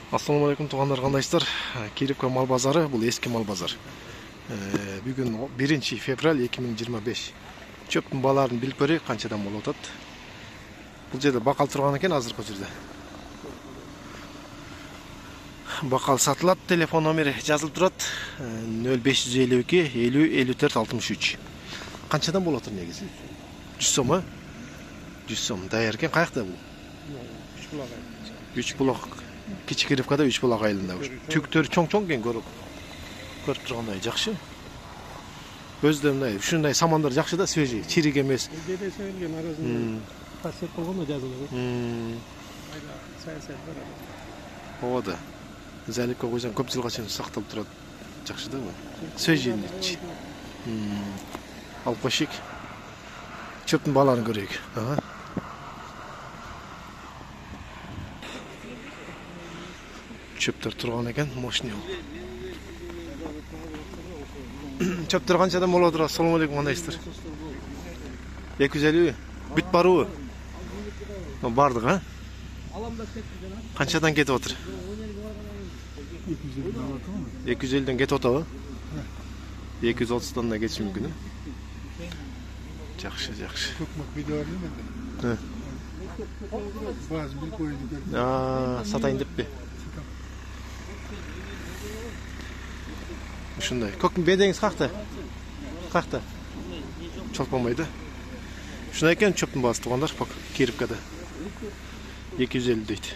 Assalamu alaikum туғандар, қандайсыздар? Киревка мал базары, бұл ескі мал базар. Бүгін 1 февраль 2025. Чөптің баларын біліп көрейік, қаншадан болып отады. Бұл жерде бақал тұрған екен азырғы жерде. Бақал сатылады, телефон номері жазылып тұрады. 0552 50 54 63. Қаншадан болып отыр негізі? 100 сом, а? 100 сом. Даяр екен, қаяқта бұл? 3 бұлақ. Кичи Киревкада 3 бұлақ айылында. Түктері чоң-чоң кен көріп тұрғандай жақшы. Өзді мынай, шындай самандар жақшы да, свежий, чирик емес. Деде сөйлеген арасында қасиет болғанда жазылды. Саясат бар. Ова да. Зәлікке қойсаң көп жылға шейін сақталып тұрады. Жақшы да бұл. Свежий. Алып қойшик. Чөптің баларын көрейік. Çöpler тұрған екен, мощный ол. Çöpler қаншадан болып отыр? Ассаламу алейкум, қандайсыздар? 250. Бүт баруы? Бардық, а? Қаншадан кетіп отыр? 250-ден кетіп отыр, 230-дан да кетші мүмкін. Жақшы. Көкмақ видео бар ма? Баз бір қойды. Сатайын деп бе? Şunday. Kökün bedeniz kalktı. Kalktı. Çalpamaydı. Şunday eken çöpün bazı tuğanlar. Bak, Kirevkada. 250 deydi.